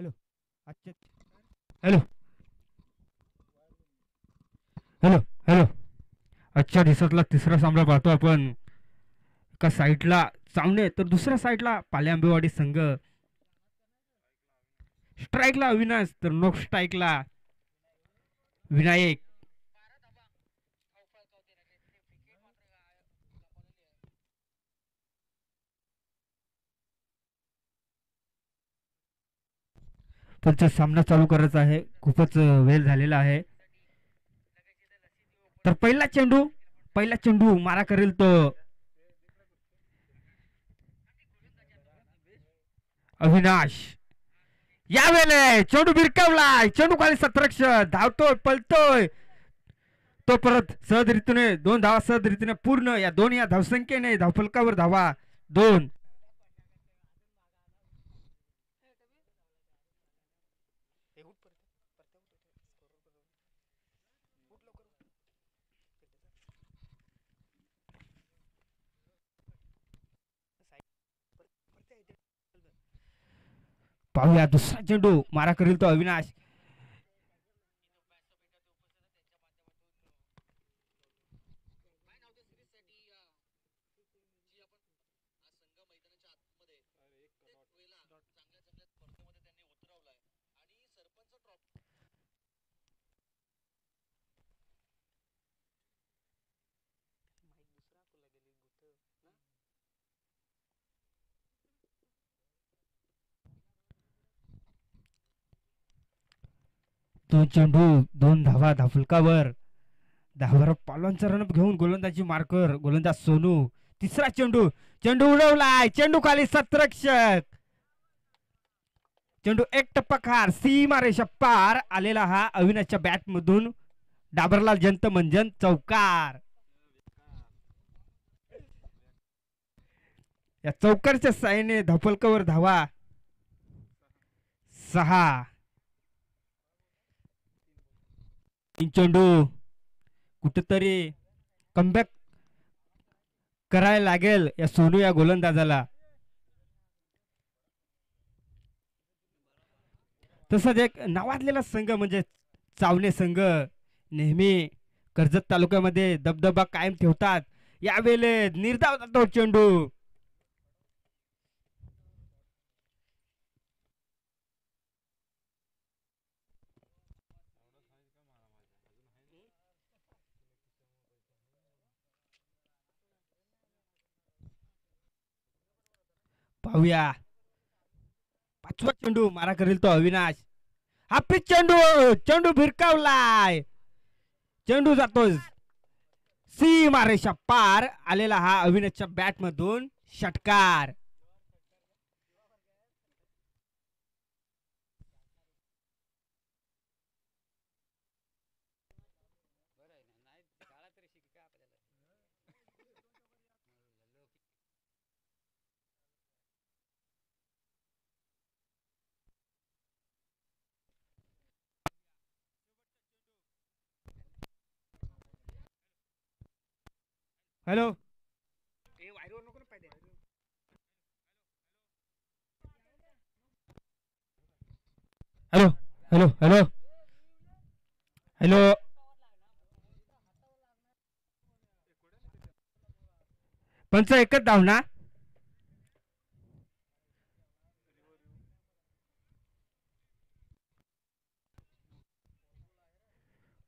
Hello. अच्छा. Hello. Hello. Hello. अच्छा दिसतला तिसरा सामना पाहतो आपण. एका साईडला सामने तर दुसऱ्या साईडला पाले आंबेवाडी संघ. स्ट्राईकला अविनाश तर नो स्ट्राईकला विनायक. त्यांचा सामना चालू करायचा आहे. खूपच वेळ झालेला आहे. तर पहिला चेंडू मारा करेल तो अविनाश. यावेळेला चेंडू भिरकावलाय. चेंडू खाली सत्रक्ष धावतोय पळतोय. तो परत सहज रीतीने 2 धावा सहज रीतीने पूर्ण या धावसंख्येने धावफलकावर धावा 2. पाहूया दुसरा चेंडू मारा करेल तो अविनाश. दोन चेंडू 2 धावा धावफलकावर. 10 पालांचा रनअप घेऊन गोलंदाजी मार्कर गोलंदाज सोनू. तिसरा चेंडू. चेंडू उडवलाय. चेंडू खाली सत्रक्षक. चेंडू एक टप्पा खार सीमा रेषा पार आलेला हा अविनाशच्या बॅट मधून. डाबरलाल जंत मंजन चौकार. या चौकारच्या साईने धावफलकावर धावा 6. 3 चेंडू कुठेतरी कमबॅक करायला लागेल या सोनू या गोलंदाजाला. तसंच एक नावाजलेला संघ म्हणजे चावणे संघ नेहमी कर्जत तालुक्यामध्ये दबदबा कायम ठेवतात. यावेळेस निर्धाव जातो चेंडू. पाहूया 5वा चेंडू मारा करेल तो अविनाश. हा पिच चेंडू. चेंडू भिरकावलाय. चेंडू जातोय सीमा रेषा पार आलेला हा अविनाशच्या बॅट मधून षटकार. Hello. Hello. Hello. Hello. Hello. पंच एकच धाव ना.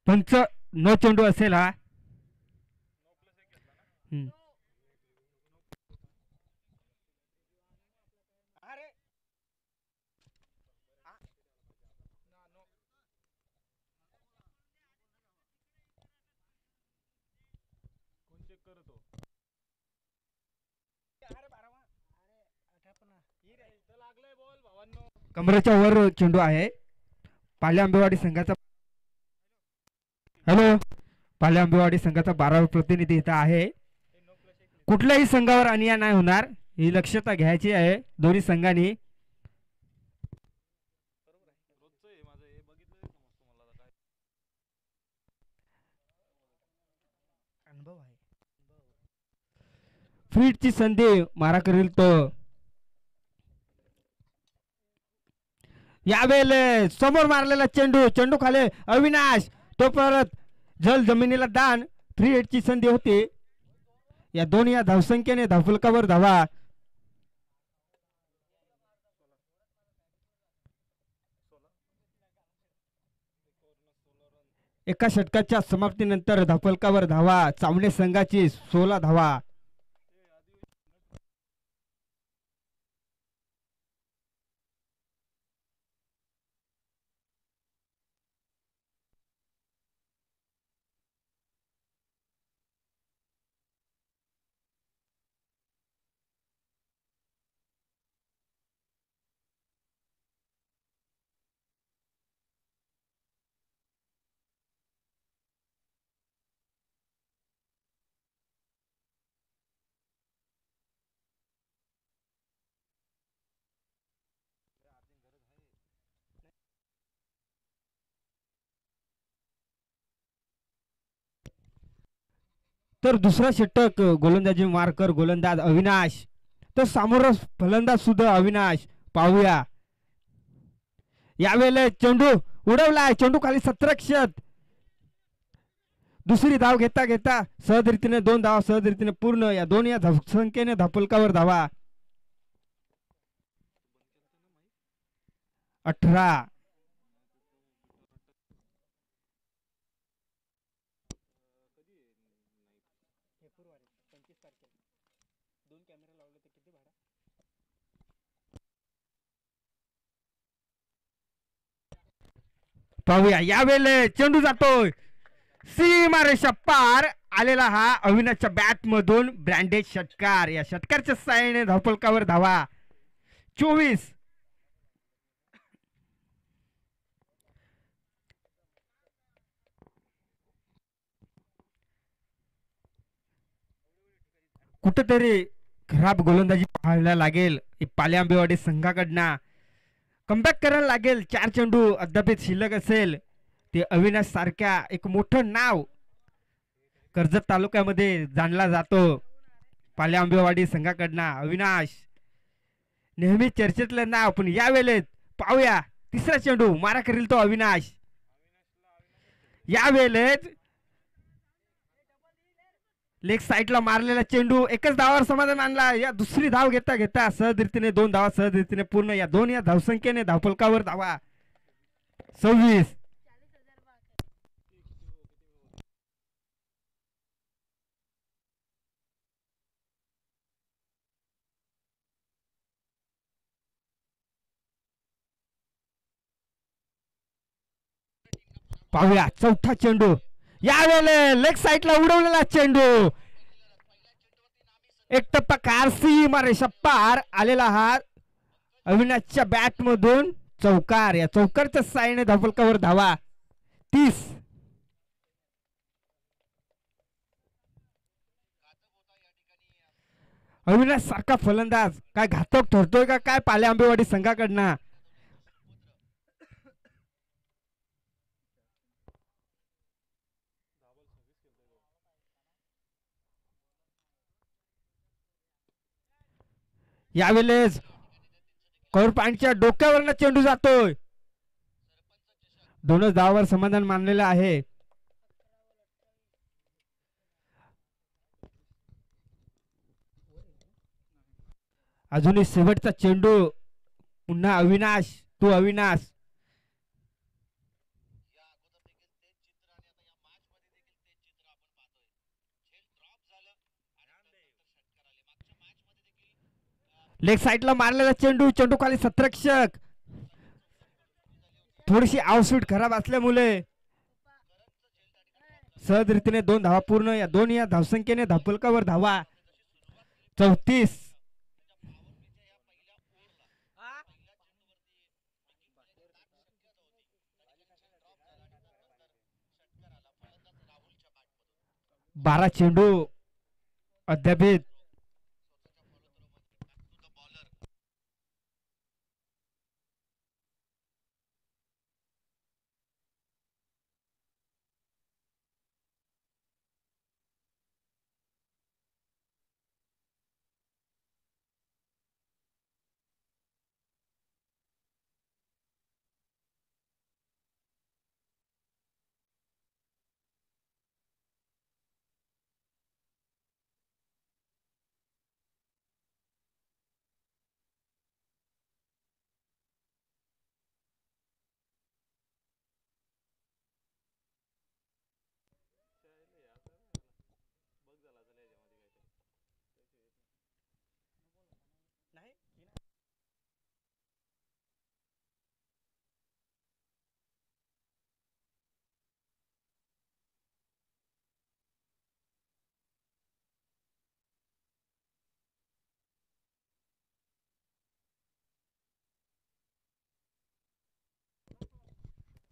पंच नो चेंडू असेल हा. कमरेच्या वर चेंडू आहे. पाले आंबेवाडी संघाचा. हॅलो. पाले आंबेवाडी संघाचा 12वा प्रतिनिधी इथं आहे. कुठल्याही संघावर अन्याय नाही होणार ही लक्षता घ्यायची आहे दोन्ही संघांनी. फीटची संधी मारा करेल तो यावेळेस समोर मारलेला चेंडू, चेंडू खाली अविनाश, तो परत जल जमिनीला दान. 3 ची संधी होती. या दोन या धावसंख्येने धावफलकावर धावा. एका षटकाच्या समाप्तीनंतर धावफलकावर धावा. चावणे संघाची 16 धावा. तर दुसरा षटक गोलंदाजी मारकर गोलंदाज अविनाश, तर समोर फलंदाज सुद्धा अविनाश. पाहूया यावेळेला चेंडू उडवलाय, चेंडू खाली सत्रक्षत. दुसरी धाव घेता घेता सहज रीतीने 2 धावा सहज रीतीने पूर्ण. या दोन या धावसंख्येने धावफलकावर धावा. 18. पाहूया यावेळेला चेंडू जातोय सीमारेषा पार. आलेला हा अविनाशच्या बॅट मधून ब्रँडेड षटकार. या षटकारच्या साहाय्याने धावफलकावर धावा 24. कुठेतरी खराब गोलंदाजी पाहायला लागेल पाल्या आंबेवाडी संघाकडनं. कमबॅक करायला लागेल. 4 चेंडू अद्याप शिल्लक असेल. ते अविनाश सारख्या एक मोठं नाव कर्जत तालुक्यामध्ये जाणला जातो. पाल्या आंबेवाडी संघाकडनं अविनाश नेहमी चर्चेतलं नाव. पण यावेळेस पाहूया तिसरा चेंडू मारा करेल तो अविनाश. यावेळेस लेग साईडला मारलेला चेंडू एकच धावावर समाधान आणला. या दुसरी धाव घेता घेता सहज रीतीने 2 धावा सहज रीतीने पूर्ण. या दोन या धावसंख्येने धावफलकावर धावा 26. पाहूया चौथा चेंडू. यावेळेला लेग साईडला उडवलेला चेंडू एक टप्पा कारसी मारेषा पार. आलेला हा अविनाशच्या बॅट मधून चौकार. या चौकारच्या साहाय्याने धावफलकावर धावा 30. अविनाश सारखा फलंदाज काय घातक ठरतोय का काय पाल्या आंबेवाडी संघाकडनं. यावेळेस कौर पांडच्या डोक्यावरनं चेंडू जातोय. दोनच धावावर समाधान मानलेलं आहे. अजूनही शेवटचा चेंडू. पुन्हा अविनाश, तू अविनाश. लेग साईडला मारलेला चेंडू, चेंडू खाली सत्रक्षक. थोडीशी आउटस्पीड खराब असल्यामुळे सहज रीतीने 2 धावा पूर्ण. या दोन या धावसंख्येने धावफलकावर धावा 34. बारा चेंडू अद्याप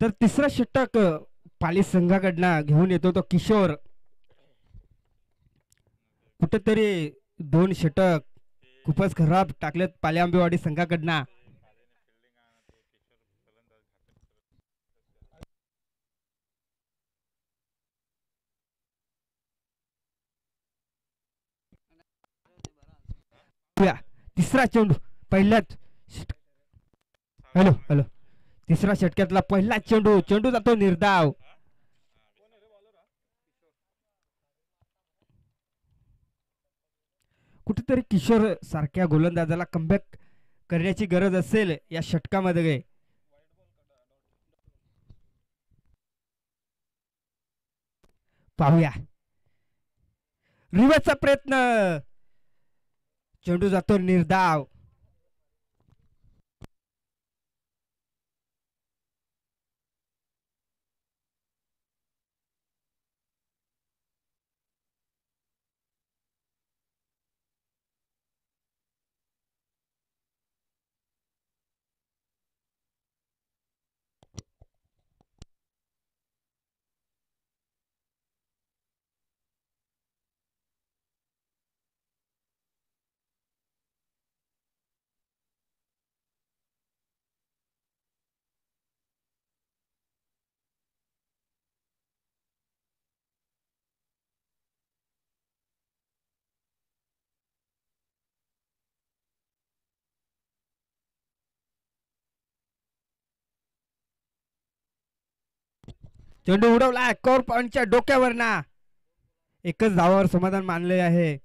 तर तिसरा षटक पाली संघाकडनं घेऊन येतो तो किशोर. कुठेतरी दोन षटक खूपच खराब टाकलेत पाली आंबेवाडी संघाकडनं. तिसरा चेंडू पहिल्याच. हॅलो हॅलो, तिसरा षटकातला पहिला चेंडू, चेंडू जातो निर्धाव. कुठेतरी किशोर सारख्या गोलंदाजाला कमबॅक करण्याची गरज असेल या षटकामध्ये. पाहूया रिव्हर्सचा प्रयत्न, चेंडू जातो निर्धाव. चेंडू उडवला कोर पॉइंटच्या डोक्यावर ना. एकच धावावर समाधान मानले आहे.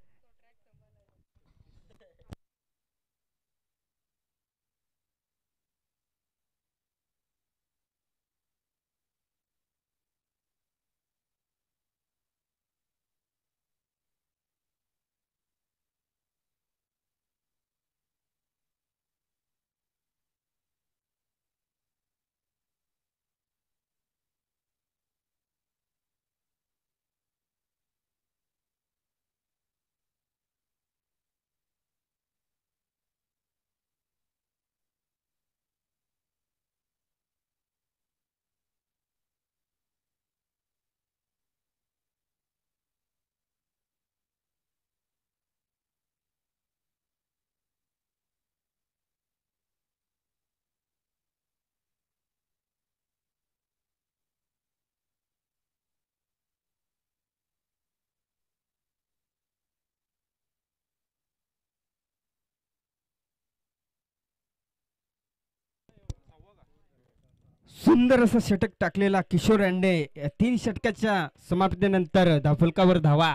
सुंदर असं षटक टाकलेला किशोर अंडे. 3 षटकाच्या समाप्तीनंतर धावफलकावर धावा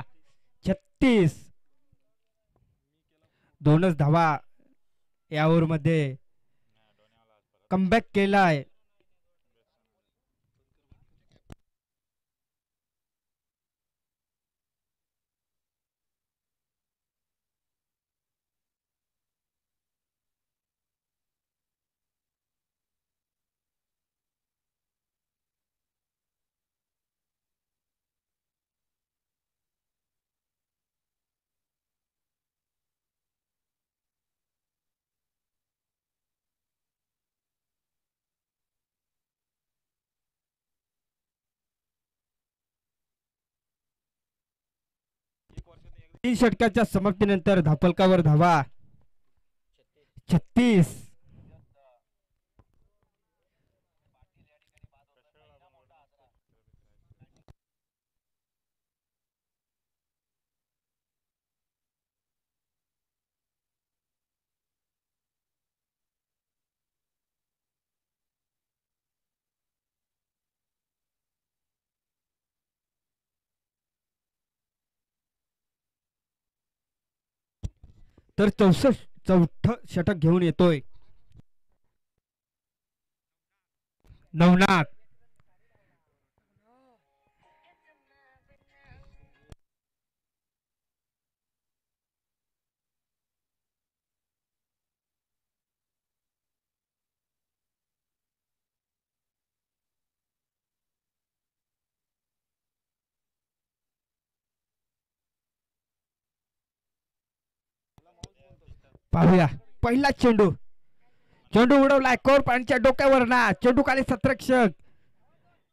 36. 2च धावा या ओव्हर मध्ये कमबॅक केलाय. तीन षटकाच्या समाप्तीनंतर धावफलकावर धावा 36. तर 64 षटक घेऊन येतोय नवनाथ. पाहूया पहिला चेंडू, चेंडू उडवलाय कोर पाणच्या डोक्यावर ना. चेंडू खाली 17 रक्षक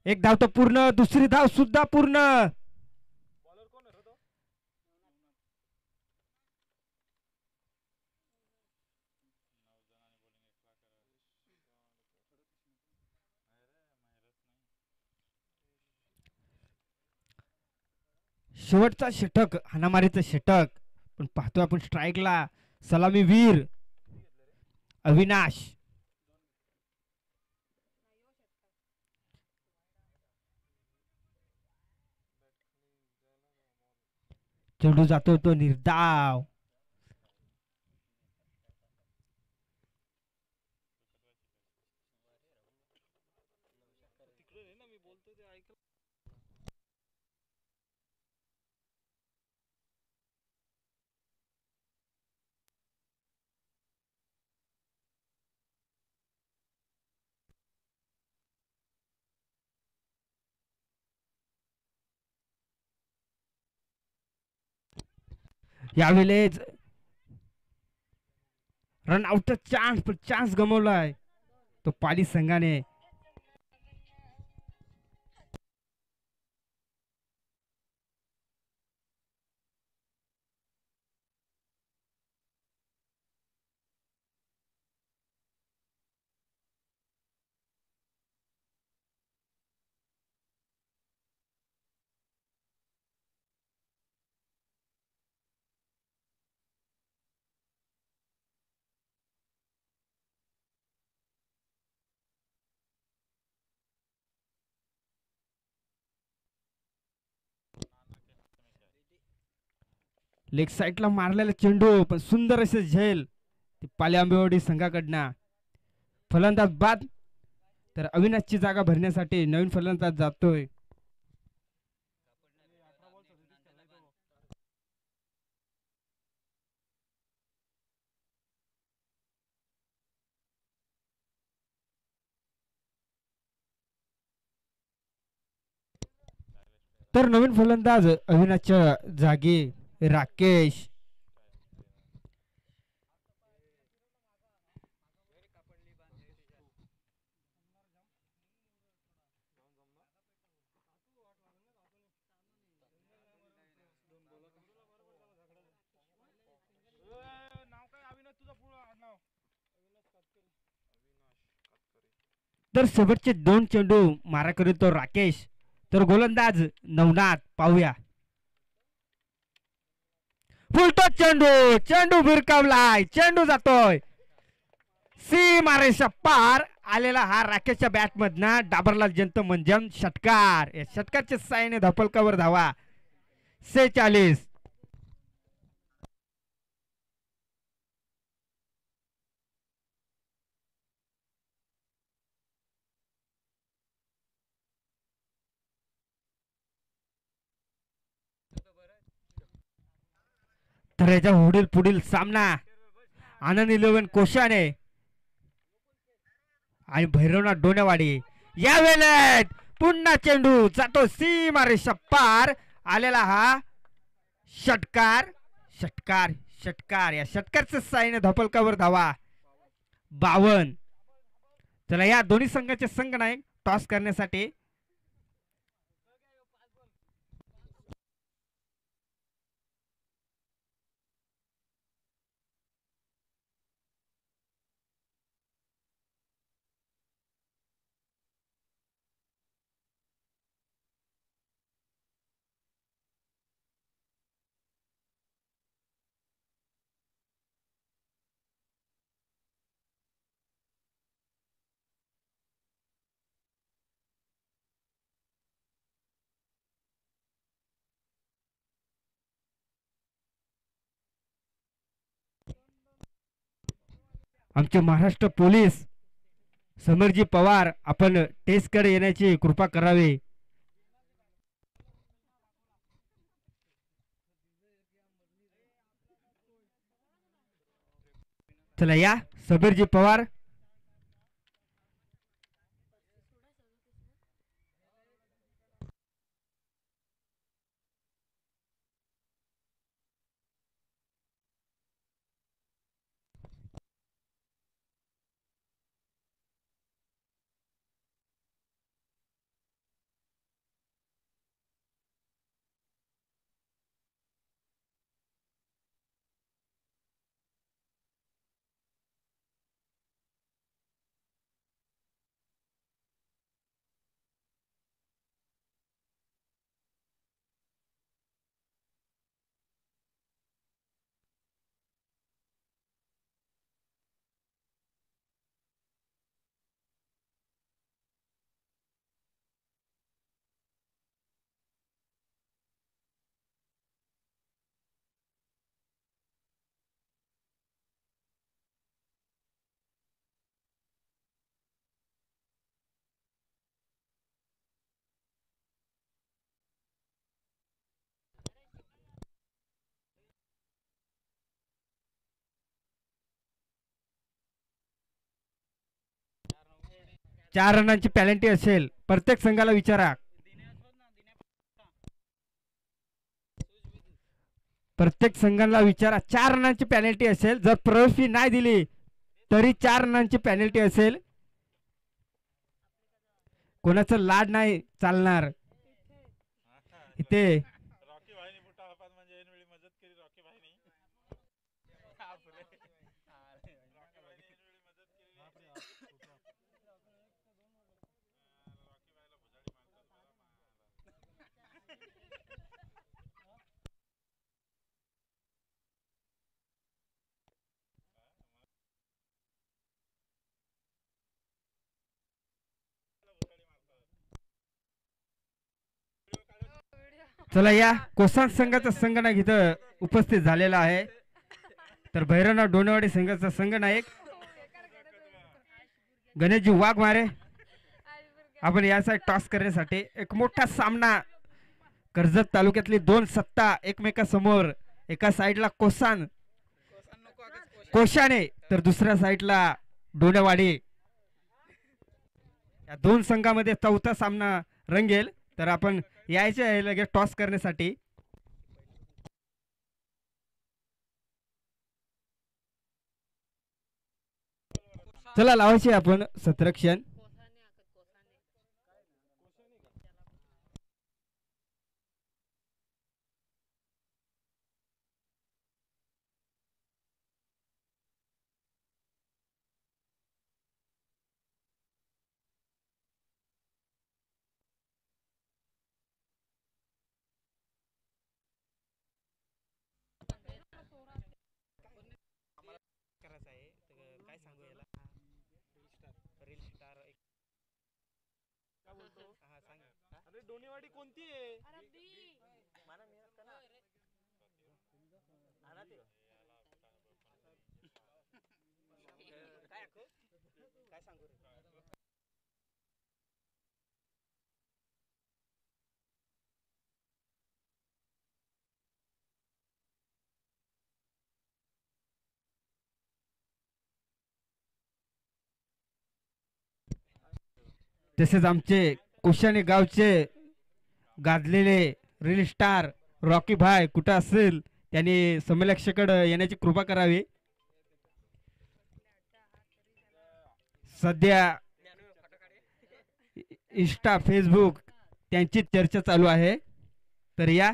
एक धाव तर पूर्ण, दुसरी धाव सुद्धा पूर्ण. शेवटचा षटक, हाणामारीचं षटक. पण पाहतो आपण स्ट्राईकला सलामी वीर अविनाश. चेंडू जातो तो निर्धाव. यावेळेस रन आउट चान्स, पण चान्स गमावलाय तो पाली संघाने. लेग साईडला मारलेला चेंडू, पण सुंदर असे झेल पाली आंबेवाडी संघाकडनं. फलंदाज बाद, तर अविनाशची जागा भरण्यासाठी नवीन फलंदाज जातोय. तर नवीन फलंदाज अविनाशच्या जागी राकेश. तर शेवटचे 2 चेंडू मारा करीतो राकेश. तर गोलंदाज नवनाथ पाहूया. फुलटो चेंडू, चेंडू भिरकावलाय, चेंडू जातोय सीमारेषा पार. आलेला हा राकेशच्या बॅट मधनं डाबरलाल जंत मंजन षटकार. या षटकारच्या साहाय्याने धपलकावर धावा 46. तर याच्या पुढील सामना आनंद 11 कोशाने आणि भैरवनाथ डोनेवाडी. या वेळेत पुन्हा चेंडू जातो सीमारेषा पार. आलेला हा षटकार, षटकार, षटकार. या षटकारच्या साहाय्याने धपलकावर धावा 52. चला या दोन्ही संघाचे संघ नायक टॉस करण्यासाठी. आमचे महाराष्ट्र पोलीस समरजी पवार, आपण टेस्ट कडे येण्याची कृपा करावी. चला या सबीरजी पवार. 4 रनांची पॅलेंटी असेल प्रत्येक संघाला विचारा. प्रत्येक संघाला विचारा 4 रनांची पॅनल्टी असेल. जर ट्रॉफी नाही दिली तरी 4 रनांची पॅनल्टी असेल. कोणाचं लाड नाही चालणार इथे. चला या कोसांग संघाचा संघनायक इथं उपस्थित झालेला आहे. तर भैरवनाथ डोनेवाडी संघाचा संघनायक गणेशजी वाघमारे. आपण यासाठी टॉस करण्यासाठी एक मोठा सामना. कर्जत तालुक्यातली 2 सत्ता एकमेकासमोर. एका साईडला कोशाने तर दुसऱ्या साईडला डोनेवाडी. या 2 संघामध्ये चौथा सामना रंगेल. तर आपण यायचे आहे लगेच टॉस करण्यासाठी. चला लावायचे आपण सत्रक्षण. डोनेवाडी कोणती आहे? काय सांगू तसेच आमचे कोशाने गावचे गाजलेले रील स्टार रॉकी भाई कुठं असेल त्यांनी समलक्षकडे येण्याची कृपा करावी. सध्या इंस्टा फेसबुक त्यांची चर्चा चालू आहे. तर या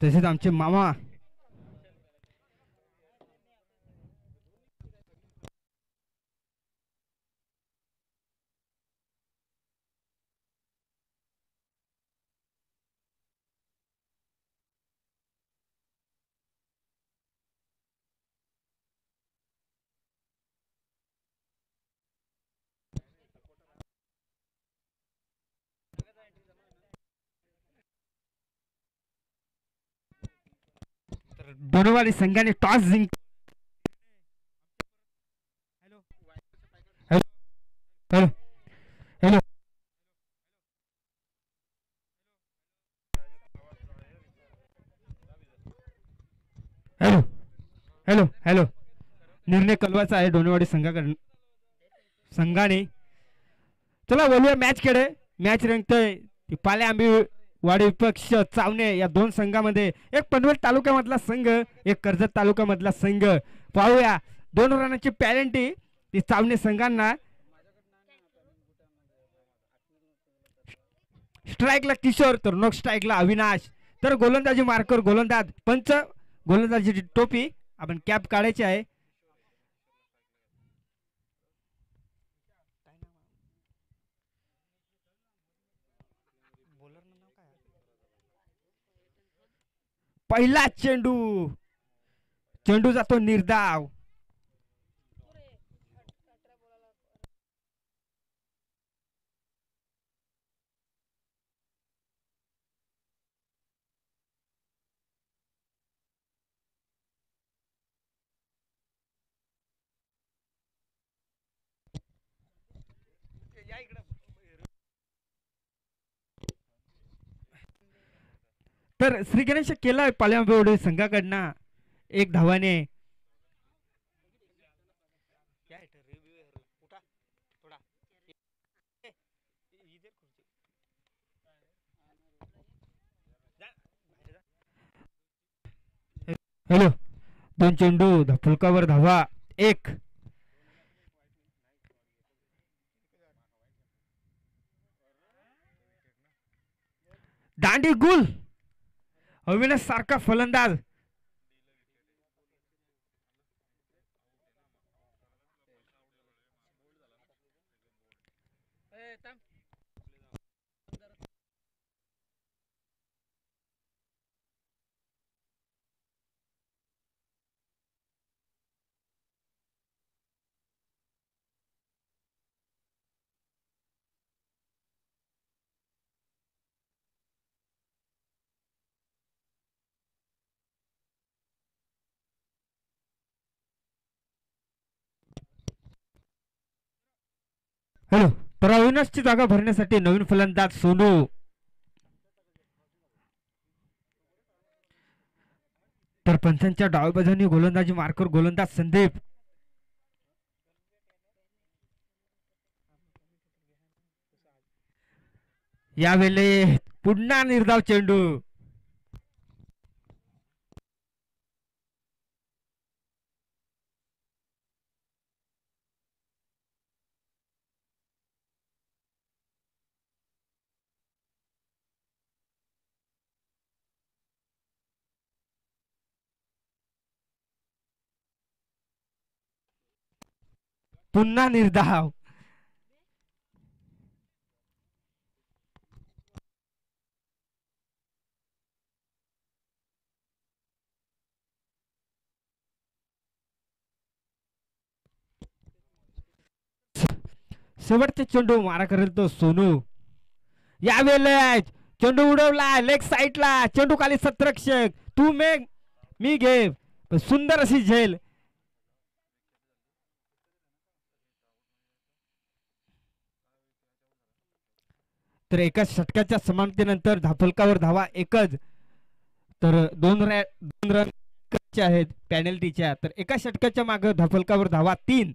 तसेच आमचे मामा दोनवाडी संघाने टॉस जिंक. Hello hello hello hello hello hello निर्णय कलवाचा आहे डोनेवाडी संघाकडून संघाने. चला बोलूया मॅच कडे. मॅच रंगतोय पाले आंबी वाडी विपक्ष चावणे या दोन संघामध्ये. एक पनवेल तालुक्यामधला संघ, एक कर्जत तालुक्यामधला संघ. पाहूया 2 रनाची पॅरेंटी ती चावणे संघांना. स्ट्राईकला किशोर तर नॉक स्ट्राईकला अविनाश. तर गोलंदाजी मार्कर गोलंदाज पंच गोलंदाजीची टोपी आपण कॅप काढायची आहे. पहिला चेंडू, चेंडू जातो निर्धाव. तर श्री गणेश केलाय पाल्याबोडी संघाकडनं 1 धावाने. हॅलो 2 चेंडू फुलकावर धावा 1. दांडी गुल अविनाश सारखा फलंदाज. हॅलो तर अविनाशची जागा भरण्यासाठी नवीन फलंदाज सोनू. तर पंचांच्या डाव्या बाजूने गोलंदाजी मार्कर गोलंदाज संदीप. यावेळी पुन्हा निर्धाव चेंडू. पुन्हा निर्धाव. शेवटचे चेंडू मारा करेल तो सोनू. यावेळेला चेंडू उडवला लेग साईडला. चेंडू खाली सत्रक्षक तू मी घे. सुंदर अशी झेल. तर एका षटकाच्या समाप्तीनंतर धाफलकावर धावा एकच. तर 2 रन आहेत पॅनल्टीच्या. तर एका षटकाच्या मागे धाफलकावर धावा 3.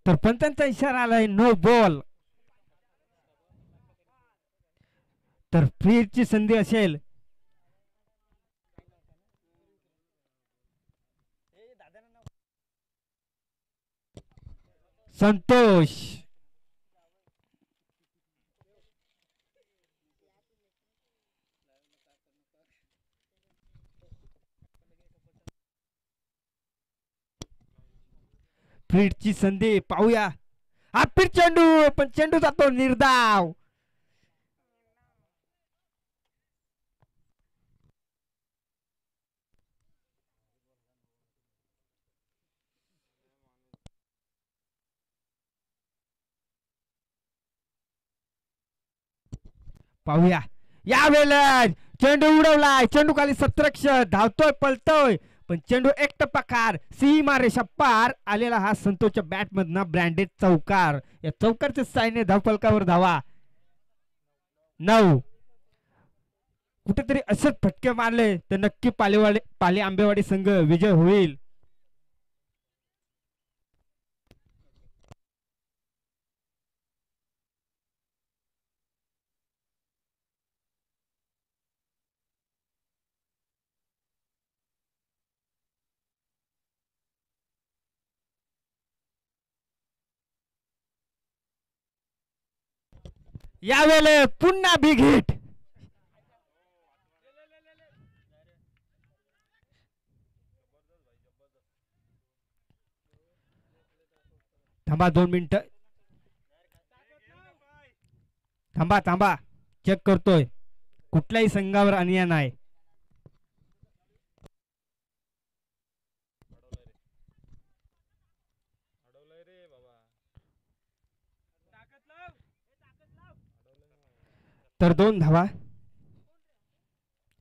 तर पंचांचा इशारा आलाय नो बॉल. तर फ्रीची संधी असेल. संतोष फ्रीची संधी पाहूया. हा फिर चेंडू पण चेंडू जातो निर्धाव. पाहूया यावेळेला चेंडू उडवलाय. चेंडू खाली सत्रक्ष धावतोय पलतोय पण चेंडू एक टप्पाकार सीमा रेषा पार आलेला हा संतोषच्या बॅट मधनं ब्रँडेड चौकार. या चौकारच्या साईने धावफलकावर धावा 9. कुठेतरी असंच फटके मारले तर नक्की पाली आंबेवाडी संघ विजय होईल. यावेळेला पुन्हा बिग हिट. थांबा 2 मिनिटं. थांबा चेक करतोय. कुठल्याही संघावर अन्याय नाही. तर 2 धावा.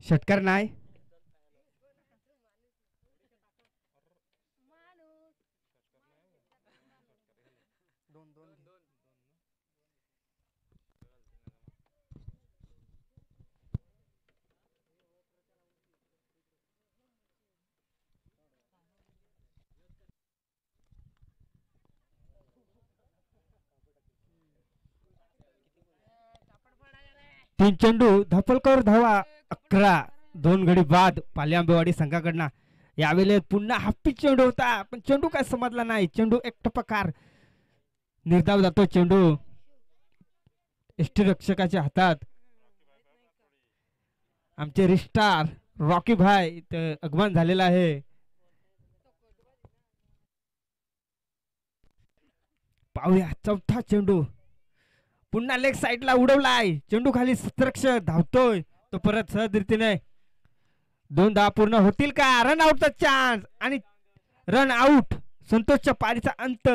षटकार नाही. तीन चेंडू धपलकर धावा 11. 2 गडी बाद पाली आंबेवाडी संघाकडनं. यावेळेला पुन्हा हाफी चेंडू होता पण चेंडू काय समजला नाही. चेंडू एक टप्पाकार निर्धाव जातो. चेंडू यष्टीरक्षकाच्या हातात. आमचे रिस्टार रॉकी भाई इथं आगमन झालेला आहे. पाहूया चौथा चेंडू पुन्हा लेग साइडला उडवलाय. चेंडू खाली सत्रक्ष धावतोय तो परत सहज रीतीने 2 धावा पूर्ण होतील का. रन आउटचा चान्स आणि रन आउट. संतोषच्या पारीचा अंत.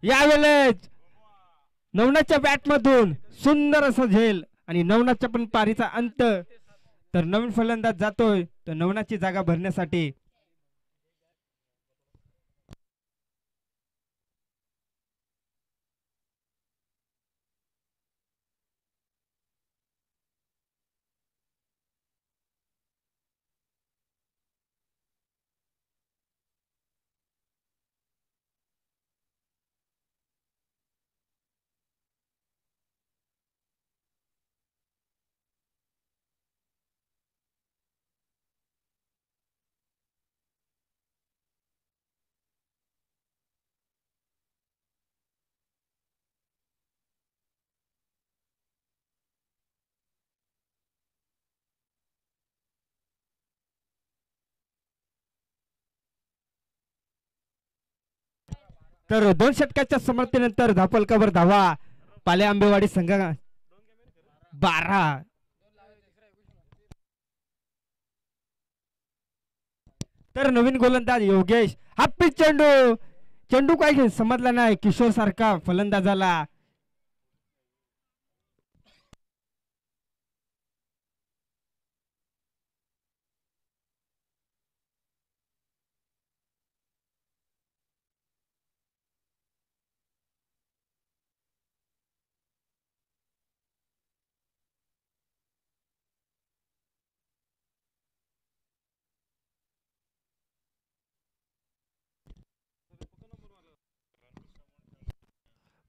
यावेळेस नवनाथच्या बॅट मधून सुंदर असं झेल आणि नवनाथच्या पण पारीचा अंत. तर नवीन फलंदाज जातोय तर नवनाथची जागा भरण्यासाठी. तर 2 षटकाच्या समर्थेनंतर धापलकावर धावा पाले आंबेवाडी संघा 12. तर नवीन गोलंदाज योगेश हा पिच चेंडू चेंडू काय समजला नाही किशोर सारखा फलंदाजाला.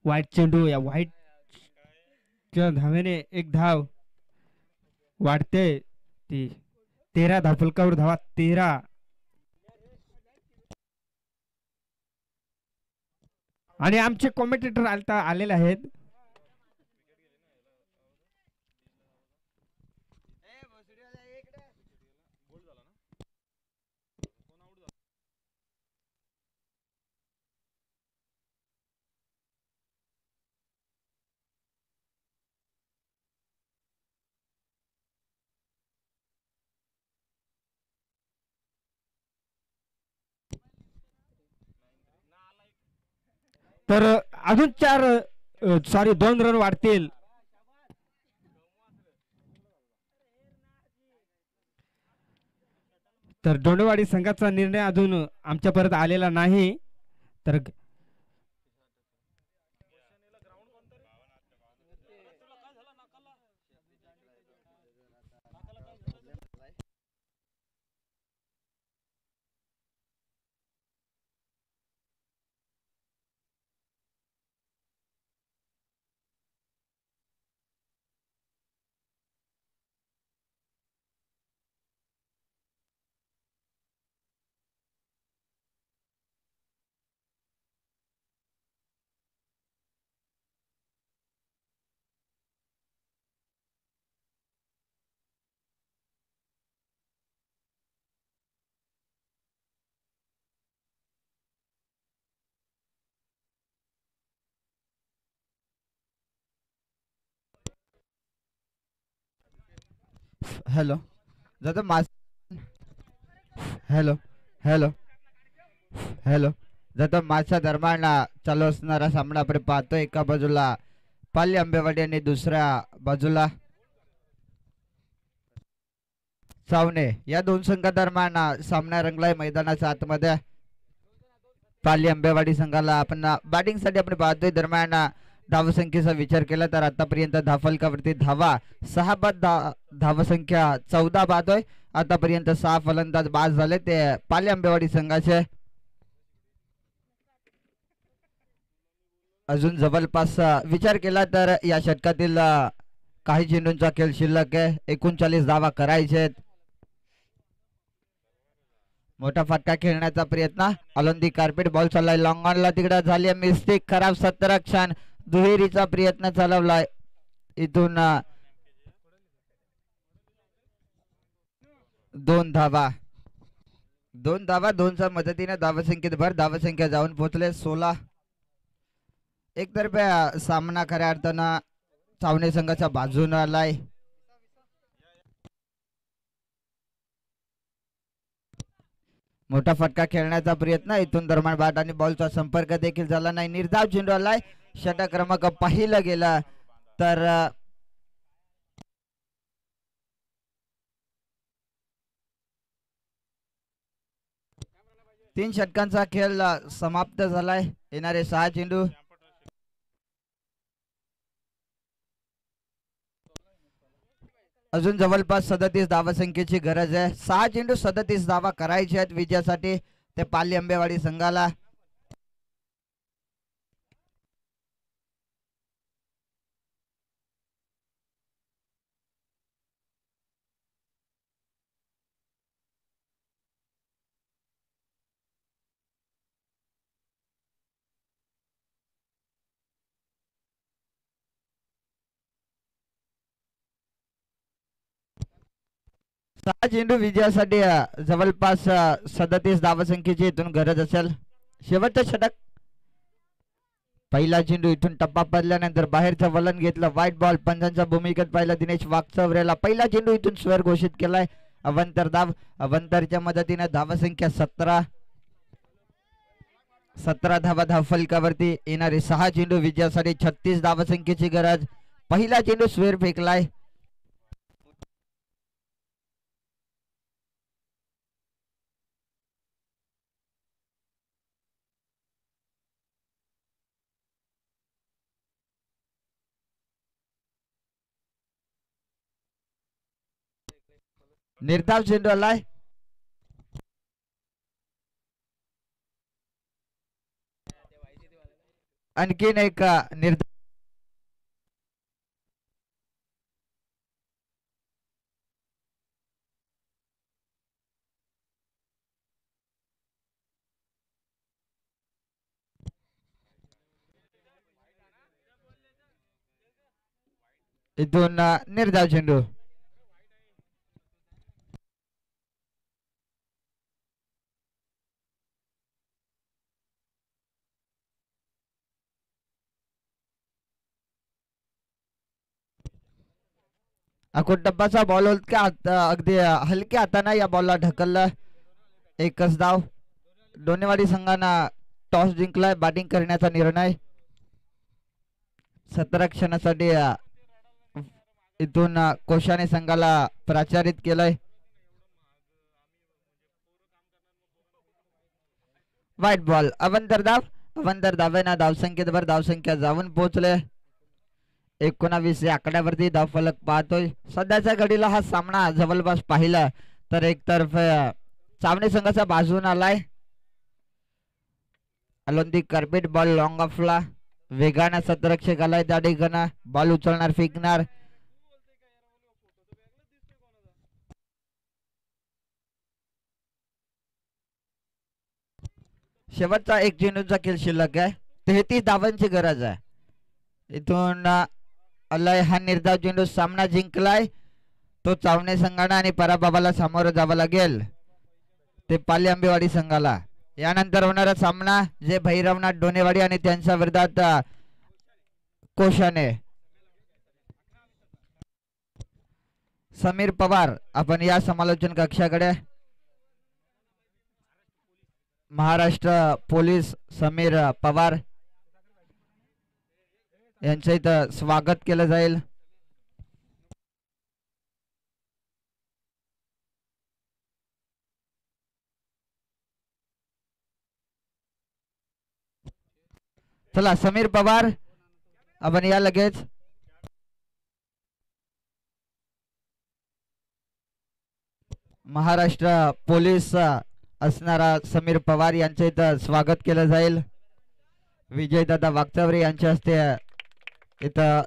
वाईट चेंडू या वाईट धावेने एक धाव वाढते ती 13 धापलकावर धावा 13. आणि आमचे कॉमेंटेटर आता आलेले आहेत. तर अजून 2 रन वाढतील. तर डोंडेवाडी संघाचा निर्णय अजून आमच्यापर्यंत आलेला नाही. तर हॅलो दादा माझ हॅलो हॅलो हॅलो दादा माझ्या दरम्यान चालू असणारा सामना आपण पाहतो. एका बाजूला पाली आंबेवाडी आणि दुसऱ्या बाजूला सावने या 2 संघादरम्यान सामना रंगलाय मैदानाच्या आतमध्ये. पाली आंबेवाडी संघाला आपण बॅटिंग साठी आपण पाहतोय. दरम्यान धावसंख्येचा विचार केला तर आतापर्यंत धाफलकावरती धावा 6 बाद धावसंख्या 14 बाद होय. आतापर्यंत 6 फलंदाज बाद झाले ते पाली आंबेवाडी संघाचे. अजून जवळपास विचार केला तर या षटकातील काही चेंडूंचा खेळ शिल्लक आहे. 39 धावा करायचे. मोठा फटका खेळण्याचा प्रयत्न अलंदी कार्पेट बॉल चाललाय लॉंग ऑनला तिकडे झाली मिस्टेक खराब 17 क्षण दुहेरीचा प्रयत्न चालवलाय. इथून 2 धावा 2च्या मदतीने धावसंख्येत भर धावसंख्या जाऊन पोहोचले 16. एकतर्फे सामना खऱ्या अर्थानं सावने संघाच्या बाजूने आलाय. मोठा फटका खेळण्याचा प्रयत्न इथून दरम्यान बॅट आणि बॉलचा संपर्क देखील झाला नाही. निर्धाव चेंडू आलाय. षटक क्रमांक पाहिलं गेला तर 3 षटकांचा खेळ समाप्त झालाय. येणारे 6 चेंडू अजून जवळपास 37 धावसंख्येची गरज आहे. 6 चेंडू 37 धावा करायचे आहेत विजयासाठी ते पाली आंबेवाडी संघाला. सहा चेंडू विजयासाठी जवळपास 37 धावसंख्येची इथून गरज असेल. शेवटचं षटक पहिला चेंडू इथून टप्पा पडल्यानंतर बाहेरचं वलन घेतलं. White ball. पंचांच्या भूमिकेत पाहिला दिनेश वाकचौरेला. पहिला चेंडू इथून स्वर घोषित केलाय. अवंतर धाव. अवंतरच्या मदतीने धावसंख्या 17 धावा धावफलकावरती. येणारे 6 चेंडू विजयासाठी 36 धावसंख्येची गरज. पहिला चेंडू स्वेर फेकलाय. निर्धाव चेंडू आलाय. आणखीन एक निर्धाव. इथून निर्धाव चेंडू. डब्बाचा बॉल अगदी हलक्या हाताने या बॉलला ढकललं. एकच धाव. डोनेवाडी संघानं टॉस जिंकलाय. बॅटिंग करण्याचा निर्णय. 17 क्षणासाठी इथून कोशाने संघाला प्राचारित केलंय. White ball. अवंतर धाव. अवंतर धावेना धावसंख्येवर धावसंख्या जाऊन पोहोचले. 19 या आकड्यावरती धावफलक पाहतोय. सध्याच्या घडीला हा सामना जवळपास पाहिला तर एकतर्फे चावणे संघाचा बाजून आलाय. अलोंदी कार्पेट बॉल लॉंग ऑफला. वेगाने सतरक्षक आलाय. त्या ठिकाणी बॉल उचलणार फेकणार. शेवटचा एक चेंडूचा खेळ शिल्लक आहे. 33 धावांची गरज आहे. इथून आलाय हा निर्धाव चेंडू. सामना जिंकलाय तो चावणे संघाला आणि पराभवाला सामोरं जावं लागेल ते पाली आंबेवाडी संघाला. यानंतर होणारा सामना जे भैरवनाथ डोनेवाडी आणि त्यांच्या विरोधात कोशाने. समीर पवार आपण या समालोचन कक्षाकडे. महाराष्ट्र पोलीस समीर पवार यांचं इथं स्वागत केलं जाईल. चला समीर पवार आपण या लगेच. महाराष्ट्र पोलीस असणारा समीर पवार यांचे इथं स्वागत केलं जाईल. विजयदादा वागचौरे यांच्या हस्ते इथं